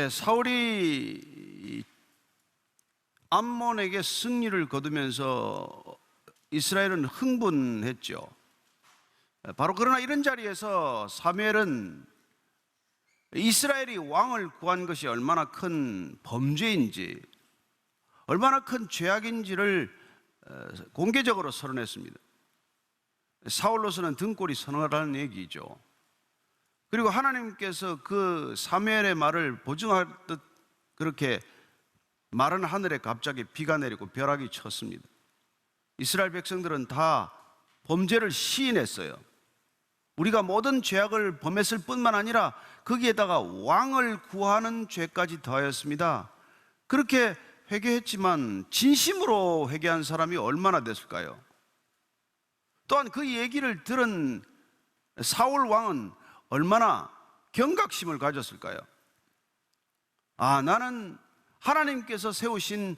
사울이 암몬에게 승리를 거두면서 이스라엘은 흥분했죠. 바로 그러나 이런 자리에서 사무엘은 이스라엘이 왕을 구한 것이 얼마나 큰 범죄인지, 얼마나 큰 죄악인지를 공개적으로 선언했습니다. 사울로서는 등골이 서늘하다는 얘기죠. 그리고 하나님께서 그 사무엘의 말을 보증하듯 그렇게 마른 하늘에 갑자기 비가 내리고 벼락이 쳤습니다. 이스라엘 백성들은 다 범죄를 시인했어요. 우리가 모든 죄악을 범했을 뿐만 아니라 거기에다가 왕을 구하는 죄까지 더하였습니다. 그렇게 회개했지만 진심으로 회개한 사람이 얼마나 됐을까요? 또한 그 얘기를 들은 사울 왕은 얼마나 경각심을 가졌을까요? 나는 하나님께서 세우신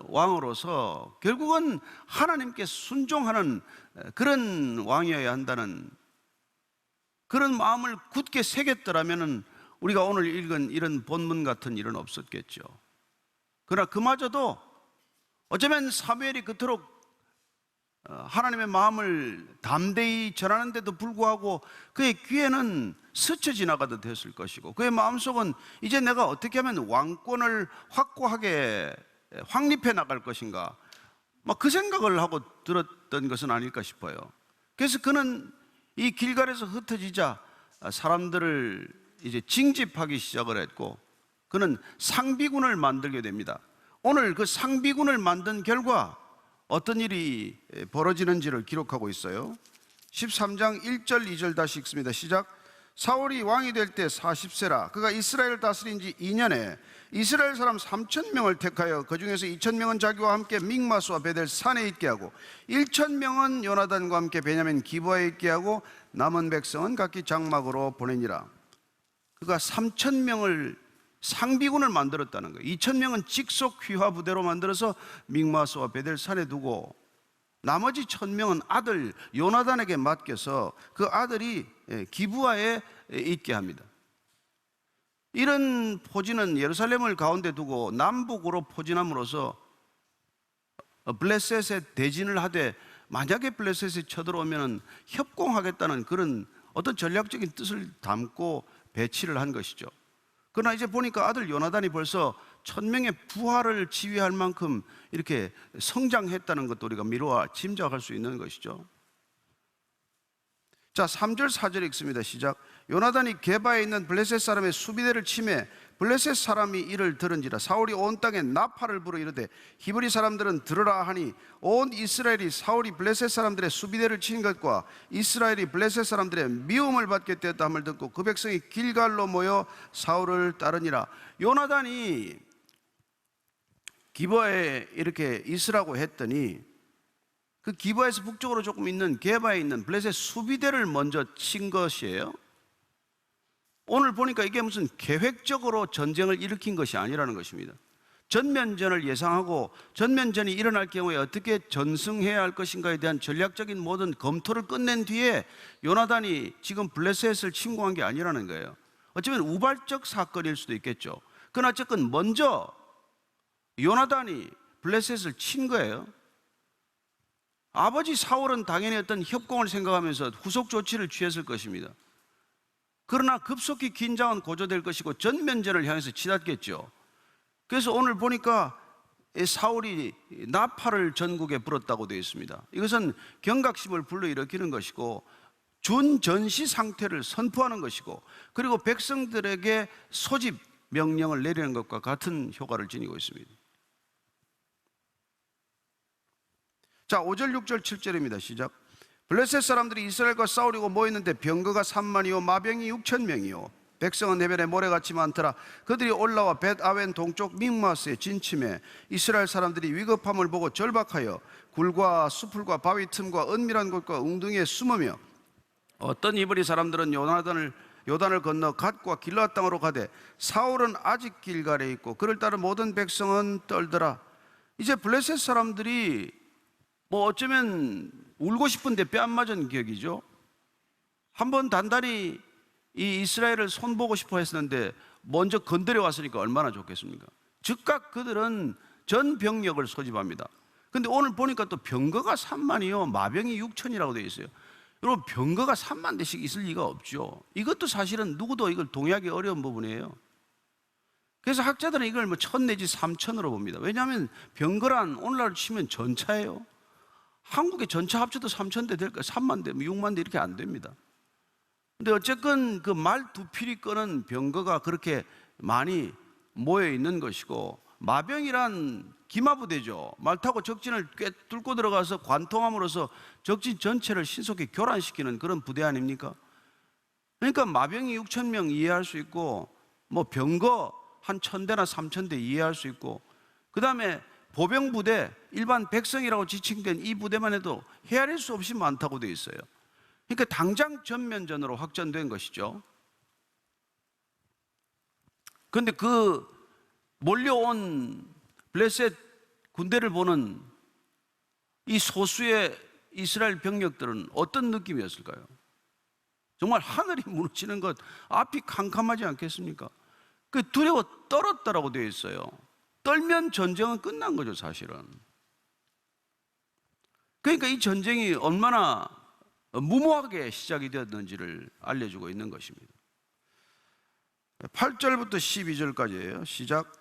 왕으로서 결국은 하나님께 순종하는 그런 왕이어야 한다는 그런 마음을 굳게 새겼더라면 우리가 오늘 읽은 이런 본문 같은 일은 없었겠죠. 그러나 그마저도 어쩌면 사무엘이 그토록 하나님의 마음을 담대히 전하는데도 불구하고 그의 귀에는 스쳐 지나가듯 했을 것이고, 그의 마음속은 이제 내가 어떻게 하면 왕권을 확고하게 확립해 나갈 것인가, 그 생각을 하고 들었던 것은 아닐까 싶어요. 그래서 그는 이 길갈에서 흩어지자 사람들을 이제 징집하기 시작을 했고, 그는 상비군을 만들게 됩니다. 오늘 그 상비군을 만든 결과 어떤 일이 벌어지는지를 기록하고 있어요. 13장 1절 2절 다시 읽습니다. 시작. 사울이 왕이 될 때 40세라. 그가 이스라엘을 다스린 지 2년에 이스라엘 사람 3,000명을 택하여 그 중에서 2,000명은 자기와 함께 믹마스와 베델 산에 있게 하고 1,000명은 요나단과 함께 베냐민 기브아에 있게 하고 남은 백성은 각기 장막으로 보내니라. 그가 3,000명을 상비군을 만들었다는 거예요. 2,000명은 직속 휘하 부대로 만들어서 믹마스와 베델 산에 두고 나머지 1,000명은 아들 요나단에게 맡겨서 그 아들이 기브아에 있게 합니다. 이런 포진은 예루살렘을 가운데 두고 남북으로 포진함으로써 블레셋에 대진을 하되 만약에 블레셋이 쳐들어오면 협공하겠다는 그런 어떤 전략적인 뜻을 담고 배치를 한 것이죠. 그러나 이제 보니까 아들 요나단이 벌써 1,000명의 부하를 지휘할 만큼 이렇게 성장했다는 것도 우리가 미루어 짐작할 수 있는 것이죠. 자, 3절 4절 읽습니다. 시작. 요나단이 게바에 있는 블레셋 사람의 수비대를 치매 블레셋 사람이 이를 들은지라. 사울이 온 땅에 나팔을 불어 이르되 히브리 사람들은 들으라 하니 온 이스라엘이 사울이 블레셋 사람들의 수비대를 친 것과 이스라엘이 블레셋 사람들의 미움을 받게 되었다 함을 듣고 그 백성이 길갈로 모여 사울을 따르니라. 요나단이 기브아에 이렇게 있으라고 했더니 그 기브아에서 북쪽으로 조금 있는 게바에 있는 블레셋 수비대를 먼저 친 것이에요. 오늘 보니까 이게 무슨 계획적으로 전쟁을 일으킨 것이 아니라는 것입니다. 전면전을 예상하고 전면전이 일어날 경우에 어떻게 전승해야 할 것인가에 대한 전략적인 모든 검토를 끝낸 뒤에 요나단이 지금 블레셋을 침공한 게 아니라는 거예요. 어쩌면 우발적 사건일 수도 있겠죠. 그러나 어쨌든 먼저 요나단이 블레셋을 친 거예요. 아버지 사울은 당연히 어떤 협공을 생각하면서 후속 조치를 취했을 것입니다. 그러나 급속히 긴장은 고조될 것이고 전면전을 향해서 치닫겠죠. 그래서 오늘 보니까 사울이 나팔을 전국에 불었다고 되어 있습니다. 이것은 경각심을 불러일으키는 것이고 준전시 상태를 선포하는 것이고 그리고 백성들에게 소집 명령을 내리는 것과 같은 효과를 지니고 있습니다. 자, 5절 6절 7절입니다. 시작. 블레셋 사람들이 이스라엘과 싸우려고 모였는데 병거가 3만이요 마병이 6,000명이요 백성은 해변에 모래같이 많더라. 그들이 올라와 벳아웬 동쪽 믹마스에 진침해 이스라엘 사람들이 위급함을 보고 절박하여 굴과 수풀과 바위 틈과 은밀한 곳과 웅덩이에 숨으며 어떤 이브리 사람들은 요단을 건너 갓과 길앗 땅으로 가되 사울은 아직 길갈에 있고 그를 따른 모든 백성은 떨더라. 이제 블레셋 사람들이 어쩌면 울고 싶은데 뼈 안 맞은 격이죠. 한번 단단히 이 이스라엘을 손보고 싶어 했었는데 먼저 건드려 왔으니까 얼마나 좋겠습니까? 즉각 그들은 전 병력을 소집합니다. 근데 오늘 보니까 또 병거가 3만이요 마병이 6천이라고 되어 있어요. 여러분, 병거가 3만 대씩 있을 리가 없죠. 이것도 사실은 누구도 이걸 동의하기 어려운 부분이에요. 그래서 학자들은 이걸 뭐 1000 내지 3000으로 봅니다. 왜냐하면 병거란 오늘날 치면 전차예요. 한국의 전차 합쳐도 3000대 될까? 3만 대, 6만 대 이렇게 안 됩니다. 근데 어쨌건 그 말 두 필이 끄는 병거가 그렇게 많이 모여 있는 것이고, 마병이란 기마부대죠. 말 타고 적진을 뚫고 들어가서 관통함으로써 적진 전체를 신속히 교란시키는 그런 부대 아닙니까? 그러니까 마병이 6,000명 이해할 수 있고, 뭐 병거 한 1000대나 3000대 이해할 수 있고, 그 다음에 보병부대, 일반 백성이라고 지칭된 이 부대만 해도 헤아릴 수 없이 많다고 되어 있어요. 그러니까 당장 전면전으로 확전된 것이죠. 그런데 그 몰려온 블레셋 군대를 보는 이 소수의 이스라엘 병력들은 어떤 느낌이었을까요? 정말 하늘이 무너지는 것, 앞이 캄캄하지 않겠습니까? 그 두려워 떨었다라고 되어 있어요. 떨면 전쟁은 끝난 거죠, 사실은. 그러니까 이 전쟁이 얼마나 무모하게 시작이 되었는지를 알려주고 있는 것입니다. 8절부터 12절까지예요. 시작.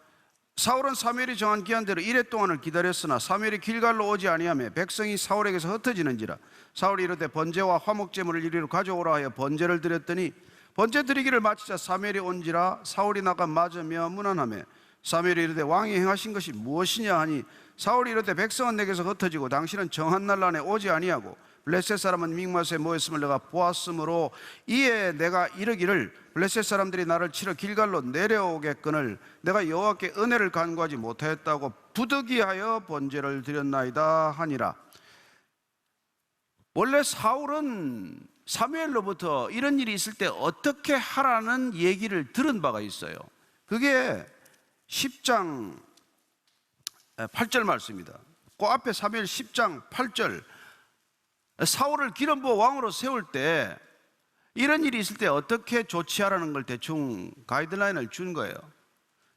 사울은 사무엘이 정한 기한대로 이레 동안을 기다렸으나 사무엘이 길갈로 오지 아니하며 백성이 사울에게서 흩어지는지라. 사울이 이르되 번제와 화목제물을 이리로 가져오라 하여 번제를 드렸더니 번제 드리기를 마치자 사무엘이 온지라. 사울이 나가 맞으며 문안하며 사무엘이 이르되 왕이 행하신 것이 무엇이냐 하니 사울이 이르되 백성은 내게서 흩어지고 당신은 정한 날 안에 오지 아니하고 블레셋 사람은 믹마스에 모였음을 내가 보았으므로 이에 내가 이르기를 블레셋 사람들이 나를 치러 길갈로 내려오겠거늘 내가 여호와께 은혜를 간구하지 못하였다고 부득이하여 번제를 드렸나이다 하니라. 원래 사울은 사무엘로부터 이런 일이 있을 때 어떻게 하라는 얘기를 들은 바가 있어요. 그게 10장 8절 말씀입니다. 그 앞에 사무엘 10장 8절, 사울을 기름 부어 왕으로 세울 때 이런 일이 있을 때 어떻게 조치하라는 걸 대충 가이드라인을 준 거예요.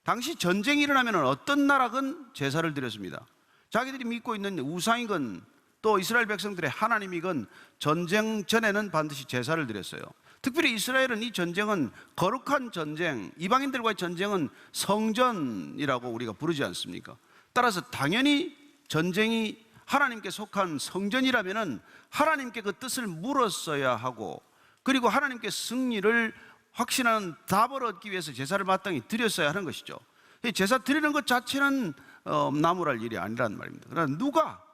당시 전쟁이 일어나면 어떤 나라건 제사를 드렸습니다. 자기들이 믿고 있는 우상이건 또 이스라엘 백성들의 하나님이건 전쟁 전에는 반드시 제사를 드렸어요. 특별히 이스라엘은 이 전쟁은 거룩한 전쟁, 이방인들과의 전쟁은 성전이라고 우리가 부르지 않습니까? 따라서 당연히 전쟁이 하나님께 속한 성전이라면 하나님께 그 뜻을 물었어야 하고, 그리고 하나님께 승리를 확신하는 답을 얻기 위해서 제사를 마땅히 드렸어야 하는 것이죠. 제사 드리는 것 자체는 나무랄 일이 아니란 말입니다. 그러나 누가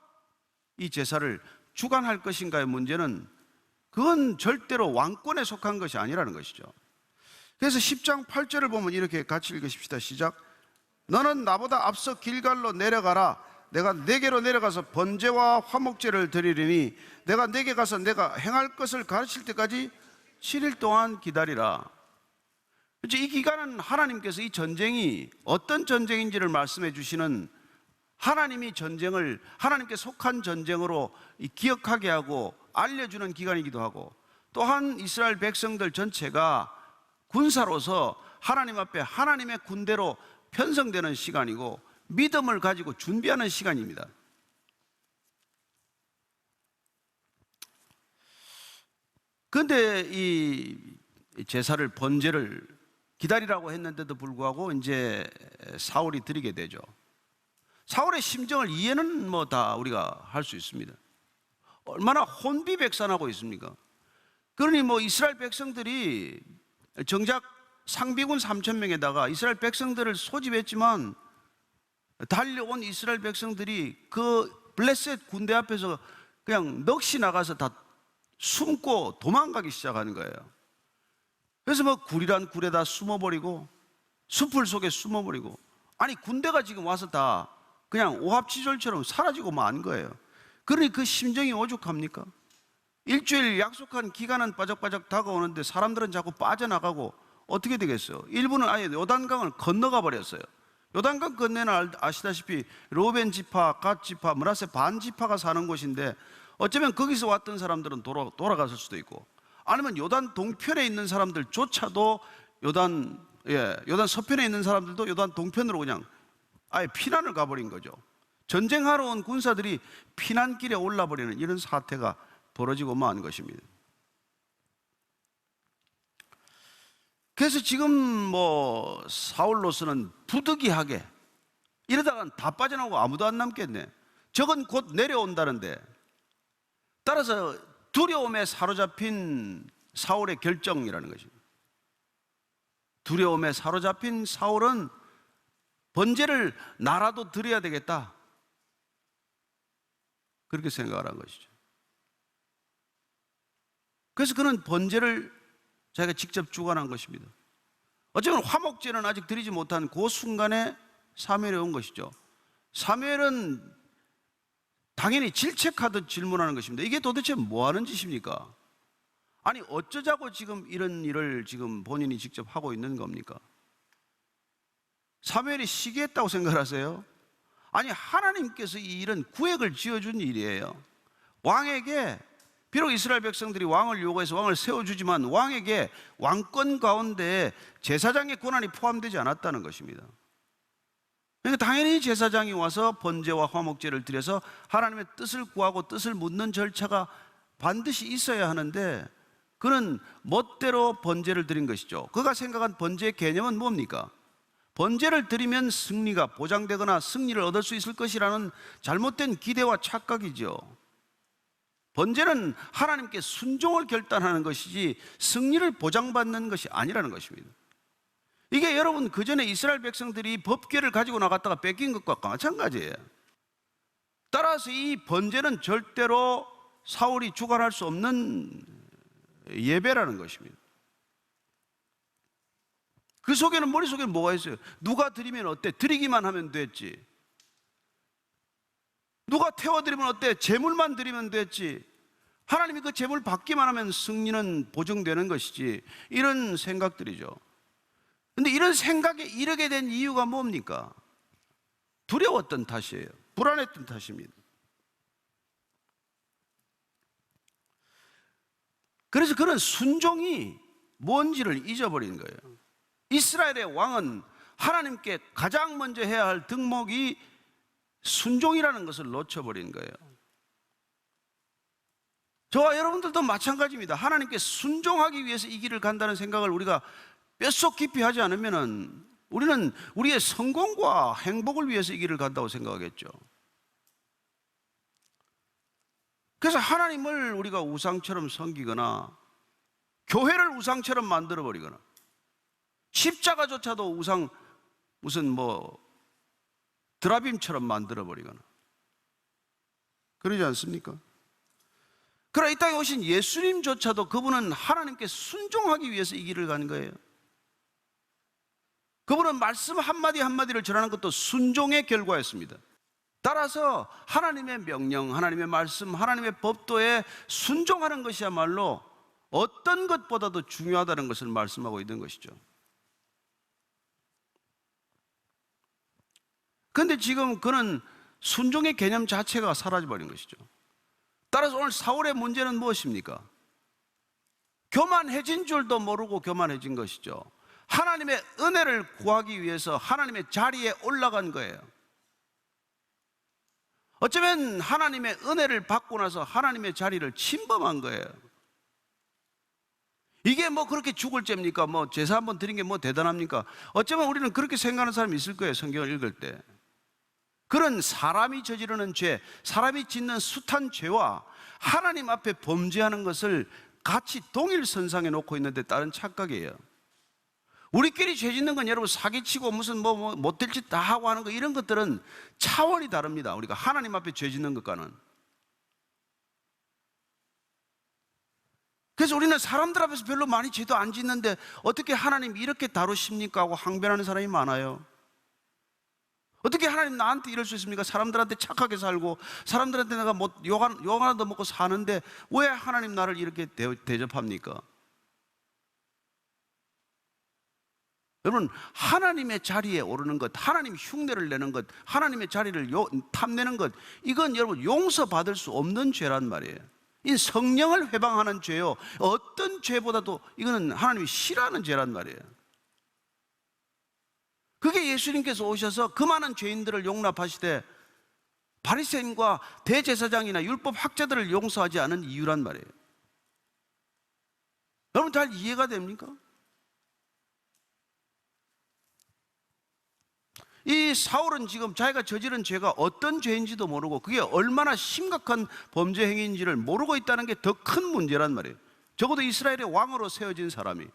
이 제사를 주관할 것인가의 문제는 그건 절대로 왕권에 속한 것이 아니라는 것이죠. 그래서 10장 8절을 보면 이렇게 같이 읽으십시다. 시작. 너는 나보다 앞서 길갈로 내려가라. 내가 네게로 내려가서 번제와 화목제를 드리리니 내가 네게 가서 내가 행할 것을 가르칠 때까지 7일 동안 기다리라. 이 기간은 하나님께서 이 전쟁이 어떤 전쟁인지를 말씀해 주시는, 하나님이 전쟁을 하나님께 속한 전쟁으로 기억하게 하고 알려주는 기간이기도 하고, 또한 이스라엘 백성들 전체가 군사로서 하나님 앞에 하나님의 군대로 편성되는 시간이고 믿음을 가지고 준비하는 시간입니다. 그런데 이 제사를, 번제를 기다리라고 했는데도 불구하고 이제 사울이 드리게 되죠. 사울의 심정을 이해는 뭐 다 우리가 할 수 있습니다. 얼마나 혼비백산하고 있습니까? 그러니 뭐 이스라엘 백성들이 정작 상비군 3,000명에다가 이스라엘 백성들을 소집했지만 달려온 이스라엘 백성들이 그 블레셋 군대 앞에서 그냥 넋이 나가서 다 숨고 도망가기 시작하는 거예요. 그래서 뭐 굴이란 굴에다 숨어버리고 숲을 속에 숨어버리고, 아니 군대가 지금 와서 다 그냥 오합지졸처럼 사라지고 만 거예요. 그러니 그 심정이 오죽합니까? 일주일 약속한 기간은 빠적빠적 다가오는데 사람들은 자꾸 빠져나가고 어떻게 되겠어요? 일부는 아예 요단강을 건너가 버렸어요. 요단강 건너는 아시다시피 로벤 지파, 갓 지파, 므낫세 반 지파가 사는 곳인데 어쩌면 거기서 왔던 사람들은 돌아갔을 수도 있고, 아니면 요단 동편에 있는 사람들조차도 요단 요단 서편에 있는 사람들도 요단 동편으로 그냥 아예 피난을 가버린 거죠. 전쟁하러 온 군사들이 피난길에 올라버리는 이런 사태가 벌어지고 만 것입니다. 그래서 지금 뭐 사울로서는 부득이하게 이러다간 다 빠져나오고 아무도 안 남겠네. 적은 곧 내려온다는데, 따라서 두려움에 사로잡힌 사울의 결정이라는 것입니다. 두려움에 사로잡힌 사울은 번제를 나라도 드려야 되겠다, 그렇게 생각을 한 것이죠. 그래서 그는 번제를 자기가 직접 주관한 것입니다. 어쩌면 화목제는 아직 드리지 못한 그 순간에 사무엘이 온 것이죠. 사무엘은 당연히 질책하듯 질문하는 것입니다. 이게 도대체 뭐 하는 짓입니까? 아니 어쩌자고 지금 이런 일을 지금 본인이 직접 하고 있는 겁니까? 사무엘이 시기했다고 생각하세요? 아니 하나님께서 이 일은 구획을 지어준 일이에요. 왕에게 비록 이스라엘 백성들이 왕을 요구해서 왕을 세워주지만 왕에게 왕권 가운데 제사장의 권한이 포함되지 않았다는 것입니다. 그러니까 당연히 제사장이 와서 번제와 화목제를 드려서 하나님의 뜻을 구하고 뜻을 묻는 절차가 반드시 있어야 하는데, 그는 멋대로 번제를 드린 것이죠. 그가 생각한 번제의 개념은 뭡니까? 번제를 드리면 승리가 보장되거나 승리를 얻을 수 있을 것이라는 잘못된 기대와 착각이죠. 번제는 하나님께 순종을 결단하는 것이지 승리를 보장받는 것이 아니라는 것입니다. 이게 여러분 그전에 이스라엘 백성들이 법궤를 가지고 나갔다가 뺏긴 것과 마찬가지예요. 따라서 이 번제는 절대로 사울이 주관할 수 없는 예배라는 것입니다. 그 속에는, 머릿속에는 뭐가 있어요? 누가 드리면 어때? 드리기만 하면 됐지. 누가 태워드리면 어때? 제물만 드리면 됐지. 하나님이 그 제물 받기만 하면 승리는 보증되는 것이지, 이런 생각들이죠. 근데 이런 생각에 이르게 된 이유가 뭡니까? 두려웠던 탓이에요. 불안했던 탓입니다. 그래서 그런 순종이 뭔지를 잊어버린 거예요. 이스라엘의 왕은 하나님께 가장 먼저 해야 할 덕목이 순종이라는 것을 놓쳐버린 거예요. 저와 여러분들도 마찬가지입니다. 하나님께 순종하기 위해서 이 길을 간다는 생각을 우리가 뼛속 깊이 하지 않으면 우리는 우리의 성공과 행복을 위해서 이 길을 간다고 생각하겠죠. 그래서 하나님을 우리가 우상처럼 섬기거나 교회를 우상처럼 만들어버리거나 십자가조차도 우상, 무슨 뭐 드라빔처럼 만들어버리거나 그러지 않습니까? 그러나 이 땅에 오신 예수님조차도 그분은 하나님께 순종하기 위해서 이 길을 간 거예요. 그분은 말씀 한마디 한마디를 전하는 것도 순종의 결과였습니다. 따라서 하나님의 명령, 하나님의 말씀, 하나님의 법도에 순종하는 것이야말로 어떤 것보다도 중요하다는 것을 말씀하고 있는 것이죠. 그런데 지금 그는 순종의 개념 자체가 사라져버린 것이죠. 따라서 오늘 사울의 문제는 무엇입니까? 교만해진 줄도 모르고 교만해진 것이죠. 하나님의 은혜를 구하기 위해서 하나님의 자리에 올라간 거예요. 어쩌면 하나님의 은혜를 받고 나서 하나님의 자리를 침범한 거예요. 이게 뭐 그렇게 죽을 죄입니까? 뭐 제사 한번 드린 게 뭐 대단합니까? 어쩌면 우리는 그렇게 생각하는 사람이 있을 거예요. 성경을 읽을 때. 그런 사람이 저지르는 죄, 사람이 짓는 숱한 죄와 하나님 앞에 범죄하는 것을 같이 동일선상에 놓고 있는데 다른 착각이에요. 우리끼리 죄 짓는 건 여러분 사기치고 무슨 뭐 못될 짓 다 하고 하는 거, 이런 것들은 차원이 다릅니다. 우리가 하나님 앞에 죄 짓는 것과는. 그래서 우리는 사람들 앞에서 별로 많이 죄도 안 짓는데 어떻게 하나님 이렇게 다루십니까 하고 항변하는 사람이 많아요. 어떻게 하나님 나한테 이럴 수 있습니까? 사람들한테 착하게 살고 사람들한테 내가 뭐 욕 하나도 먹고 사는데 왜 하나님 나를 이렇게 대접합니까? 여러분, 하나님의 자리에 오르는 것, 하나님 흉내를 내는 것, 하나님의 자리를 탐내는 것, 이건 여러분 용서받을 수 없는 죄란 말이에요. 이 성령을 회방하는 죄요, 어떤 죄보다도 이거는 하나님이 싫어하는 죄란 말이에요. 그게 예수님께서 오셔서 그 많은 죄인들을 용납하시되 바리새인과 대제사장이나 율법 학자들을 용서하지 않은 이유란 말이에요. 여러분 잘 이해가 됩니까? 이 사울은 지금 자기가 저지른 죄가 어떤 죄인지도 모르고 그게 얼마나 심각한 범죄 행위인지를 모르고 있다는 게 더 큰 문제란 말이에요. 적어도 이스라엘의 왕으로 세워진 사람이.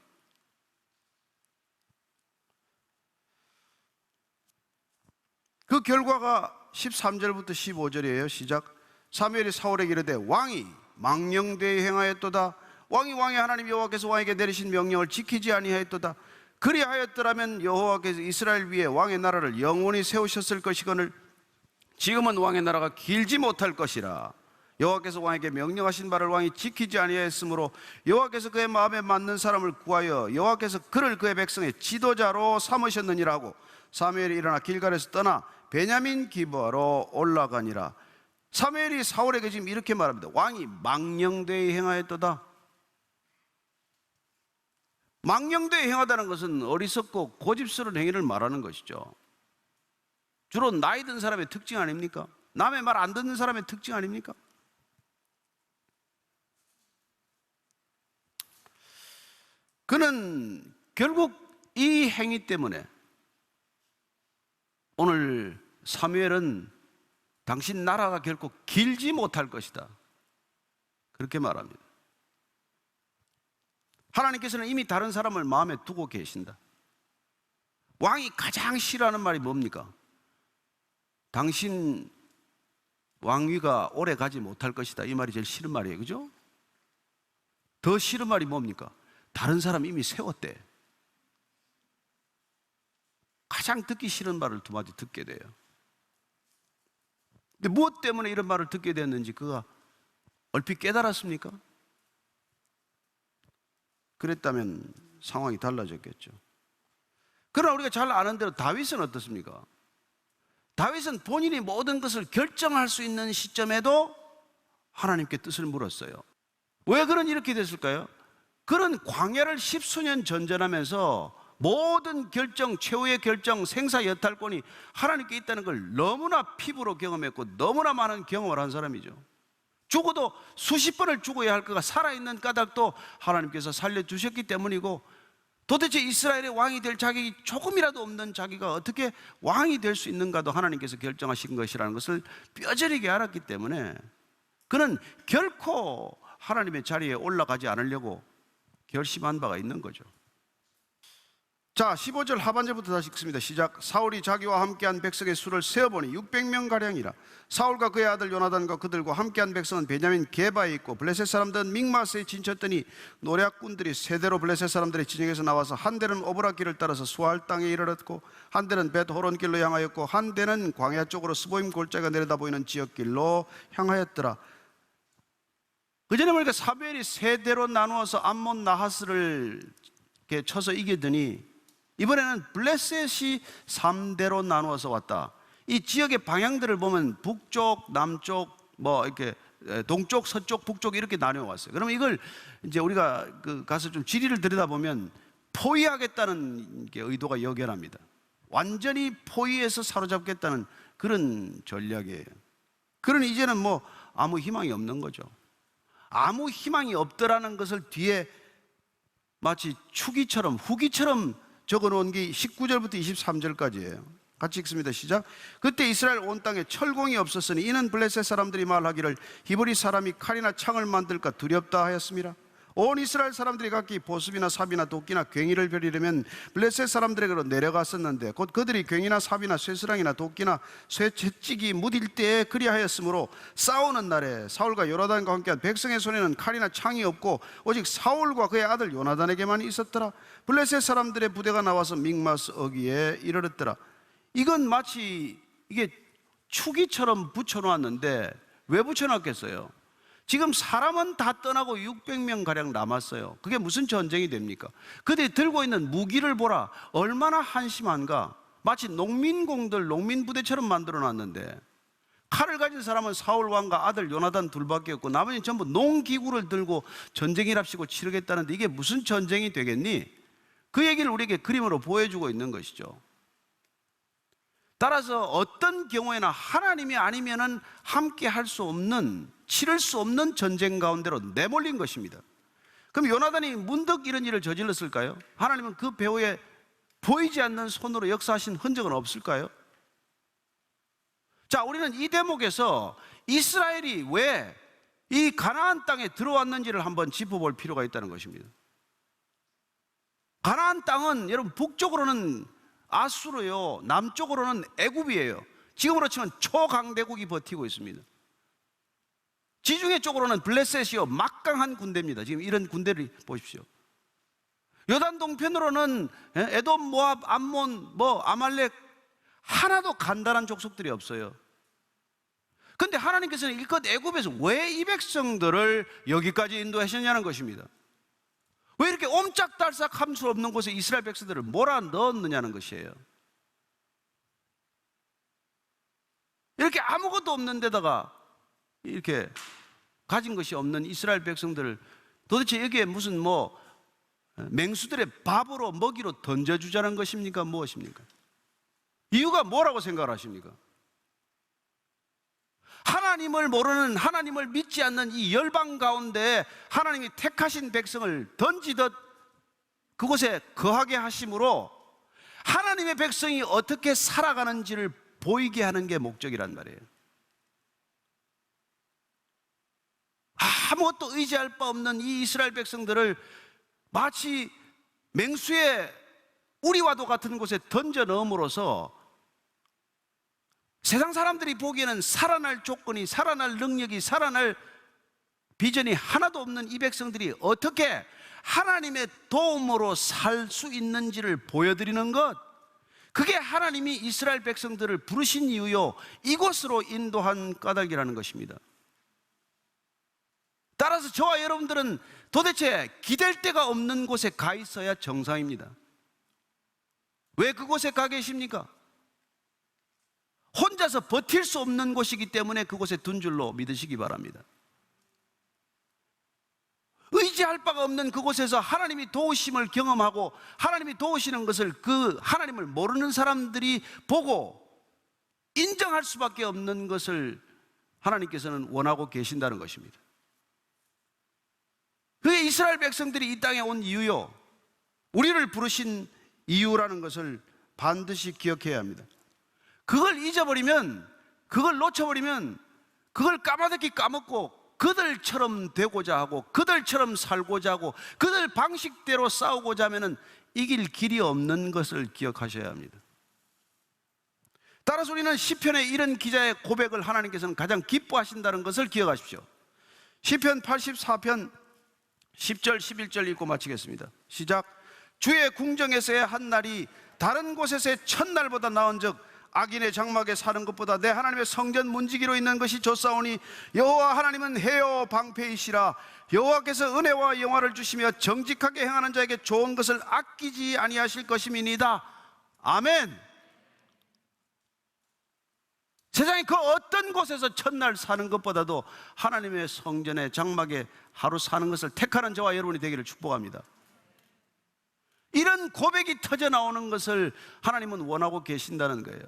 그 결과가 13절부터 15절이에요. 시작. 사무엘이 사울에게 이르되 왕이 망령되이 행하였도다. 왕이 왕의 하나님 여호와께서 왕에게 내리신 명령을 지키지 아니하였도다. 그리하였더라면 여호와께서 이스라엘 위에 왕의 나라를 영원히 세우셨을 것이거늘 지금은 왕의 나라가 길지 못할 것이라. 여호와께서 왕에게 명령하신 바를 왕이 지키지 아니하였으므로 여호와께서 그의 마음에 맞는 사람을 구하여 여호와께서 그를 그의 백성의 지도자로 삼으셨느니라 하고 사무엘이 일어나 길갈에서 떠나 베냐민 기브아로 올라가니라. 사무엘이 사울에게 지금 이렇게 말합니다. 왕이 망령되이 행하였도다. 망령되이 행하다는 것은 어리석고 고집스러운 행위를 말하는 것이죠. 주로 나이 든 사람의 특징 아닙니까? 남의 말 안 듣는 사람의 특징 아닙니까? 그는 결국 이 행위 때문에 오늘 사무엘은 당신 나라가 결코 길지 못할 것이다, 그렇게 말합니다. 하나님께서는 이미 다른 사람을 마음에 두고 계신다. 왕이 가장 싫어하는 말이 뭡니까? 당신 왕위가 오래 가지 못할 것이다, 이 말이 제일 싫은 말이에요. 그죠? 더 싫은 말이 뭡니까? 다른 사람 이미 세웠대. 가장 듣기 싫은 말을 두 마디 듣게 돼요. 근데 무엇 때문에 이런 말을 듣게 됐는지 그가 얼핏 깨달았습니까? 그랬다면 상황이 달라졌겠죠. 그러나 우리가 잘 아는 대로 다윗은 어떻습니까? 다윗은 본인이 모든 것을 결정할 수 있는 시점에도 하나님께 뜻을 물었어요. 왜 그런 이렇게 됐을까요? 그는 광야를 10수년 전전하면서 모든 결정, 최후의 결정, 생사 여탈권이 하나님께 있다는 걸 너무나 피부로 경험했고 너무나 많은 경험을 한 사람이죠. 죽어도 수십 번을 죽어야 할 그가 살아있는 까닭도 하나님께서 살려주셨기 때문이고, 도대체 이스라엘의 왕이 될 자격이 조금이라도 없는 자기가 어떻게 왕이 될 수 있는가도 하나님께서 결정하신 것이라는 것을 뼈저리게 알았기 때문에 그는 결코 하나님의 자리에 올라가지 않으려고 결심한 바가 있는 거죠. 자, 15절 하반절부터 다시 읽습니다. 시작. 사울이 자기와 함께한 백성의 수를 세어보니 600명가량이라. 사울과 그의 아들 요나단과 그들과 함께한 백성은 베냐민 게바에 있고 블레셋 사람들은 믹마스에 진쳤더니 노략군들이 세대로 블레셋 사람들의 진영에서 나와서 한 대는 오브라 길을 따라서 수알 땅에 이르렀고 한 대는 벳호론 길로 향하였고 한 대는 광야 쪽으로 스보임 골짜기가 내려다 보이는 지역길로 향하였더라. 그전에 보니까 사무엘이 세대로 나누어서 암몬 나하스를 이렇게 쳐서 이기더니 이번에는 블레셋이 3대로 나누어서 왔다. 이 지역의 방향들을 보면 북쪽, 남쪽, 뭐 이렇게 동쪽, 서쪽, 북쪽 이렇게 나뉘어 왔어요. 그러면 이걸 이제 우리가 가서 좀 지리를 들여다보면 포위하겠다는 게 의도가 역연합니다. 완전히 포위해서 사로잡겠다는 그런 전략이에요. 그러니 이제는 뭐 아무 희망이 없는 거죠. 아무 희망이 없더라는 것을 뒤에 마치 추기처럼, 후기처럼 적어놓은 게 19절부터 23절까지예요. 같이 읽습니다. 시작. 그때 이스라엘 온 땅에 철공이 없었으니 이는 블레셋 사람들이 말하기를 히브리 사람이 칼이나 창을 만들까 두렵다 하였습니다. 온 이스라엘 사람들이 각기 보습이나 삽이나 도끼나 괭이를 벼리려면 블레셋 사람들에게로 내려갔었는데 곧 그들이 괭이나 삽이나 쇠스랑이나 도끼나 쇠채찍이 무딜 때에 그리하였으므로 싸우는 날에 사울과 요나단과 함께한 백성의 손에는 칼이나 창이 없고 오직 사울과 그의 아들 요나단에게만 있었더라. 블레셋 사람들의 부대가 나와서 믹마스 어귀에 이르렀더라. 이건 마치 이게 추기처럼 붙여놓았는데 왜 붙여놨겠어요? 지금 사람은 다 떠나고 600명 가량 남았어요. 그게 무슨 전쟁이 됩니까? 그들이 들고 있는 무기를 보라. 얼마나 한심한가. 마치 농민공들, 농민부대처럼 만들어놨는데 칼을 가진 사람은 사울 왕과 아들 요나단 둘밖에 없고 나머지는 전부 농기구를 들고 전쟁이랍시고 치르겠다는데 이게 무슨 전쟁이 되겠니? 그 얘기를 우리에게 그림으로 보여주고 있는 것이죠. 따라서 어떤 경우에나 하나님이 아니면은 함께 할 수 없는, 치를 수 없는 전쟁 가운데로 내몰린 것입니다. 그럼 요나단이 문득 이런 일을 저질렀을까요? 하나님은 그 배후에 보이지 않는 손으로 역사하신 흔적은 없을까요? 자, 우리는 이 대목에서 이스라엘이 왜 이 가나안 땅에 들어왔는지를 한번 짚어볼 필요가 있다는 것입니다. 가나안 땅은 여러분 북쪽으로는 아수르요, 남쪽으로는 애굽이에요. 지금으로 치면 초강대국이 버티고 있습니다. 지중해 쪽으로는 블레셋이요, 막강한 군대입니다. 지금 이런 군대를 보십시오. 요단 동편으로는 에돔, 모압, 암몬, 아말렉, 하나도 간단한 족속들이 없어요. 근데 하나님께서는 이것 애굽에서 왜 이 백성들을 여기까지 인도하셨냐는 것입니다. 왜 이렇게 옴짝달싹 할 수 없는 곳에 이스라엘 백성들을 몰아넣었느냐는 것이에요. 이렇게 아무것도 없는 데다가 이렇게 가진 것이 없는 이스라엘 백성들을 도대체 여기에 무슨 맹수들의 밥으로 먹이로 던져주자는 것입니까? 무엇입니까? 이유가 뭐라고 생각을 하십니까? 하나님을 모르는, 하나님을 믿지 않는 이 열방 가운데 하나님이 택하신 백성을 던지듯 그곳에 거하게 하심으로 하나님의 백성이 어떻게 살아가는지를 보이게 하는 게 목적이란 말이에요. 아무것도 의지할 바 없는 이 이스라엘 백성들을 마치 맹수의 우리와도 같은 곳에 던져 넣음으로써 세상 사람들이 보기에는 살아날 조건이, 살아날 능력이, 살아날 비전이 하나도 없는 이 백성들이 어떻게 하나님의 도움으로 살 수 있는지를 보여드리는 것, 그게 하나님이 이스라엘 백성들을 부르신 이유요, 이곳으로 인도한 까닭이라는 것입니다. 따라서 저와 여러분들은 도대체 기댈 데가 없는 곳에 가 있어야 정상입니다. 왜 그곳에 가 계십니까? 혼자서 버틸 수 없는 곳이기 때문에 그곳에 둔 줄로 믿으시기 바랍니다. 의지할 바가 없는 그곳에서 하나님이 도우심을 경험하고 하나님이 도우시는 것을 그 하나님을 모르는 사람들이 보고 인정할 수밖에 없는 것을 하나님께서는 원하고 계신다는 것입니다. 그게 이스라엘 백성들이 이 땅에 온 이유요, 우리를 부르신 이유라는 것을 반드시 기억해야 합니다. 그걸 잊어버리면, 그걸 놓쳐버리면, 그걸 까마득히 까먹고 그들처럼 되고자 하고 그들처럼 살고자 하고 그들 방식대로 싸우고자 하면 이길 길이 없는 것을 기억하셔야 합니다. 따라서 우리는 시편의 이런 기자의 고백을 하나님께서는 가장 기뻐하신다는 것을 기억하십시오. 시편 84편 10절 11절 읽고 마치겠습니다. 시작. 주의 궁정에서의 한 날이 다른 곳에서의 첫날보다 나은즉 악인의 장막에 사는 것보다 내 하나님의 성전 문지기로 있는 것이 좋사오니 여호와 하나님은 해요 방패이시라. 여호와께서 은혜와 영화를 주시며 정직하게 행하는 자에게 좋은 것을 아끼지 아니하실 것임이니이다. 아멘. 세상에 그 어떤 곳에서 첫날 사는 것보다도 하나님의 성전의 장막에 하루 사는 것을 택하는 저와 여러분이 되기를 축복합니다. 이런 고백이 터져 나오는 것을 하나님은 원하고 계신다는 거예요.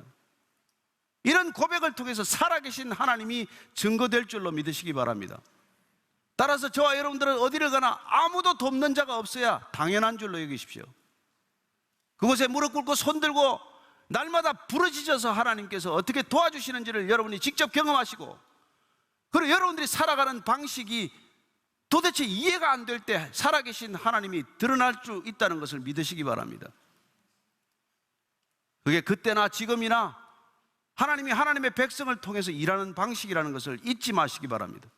이런 고백을 통해서 살아계신 하나님이 증거될 줄로 믿으시기 바랍니다. 따라서 저와 여러분들은 어디를 가나 아무도 돕는 자가 없어야 당연한 줄로 여기십시오. 그곳에 무릎 꿇고 손들고 날마다 부르짖어서 하나님께서 어떻게 도와주시는지를 여러분이 직접 경험하시고, 그리고 여러분들이 살아가는 방식이 도대체 이해가 안 될 때 살아계신 하나님이 드러날 수 있다는 것을 믿으시기 바랍니다. 그게 그때나 지금이나 하나님이 하나님의 백성을 통해서 일하는 방식이라는 것을 잊지 마시기 바랍니다.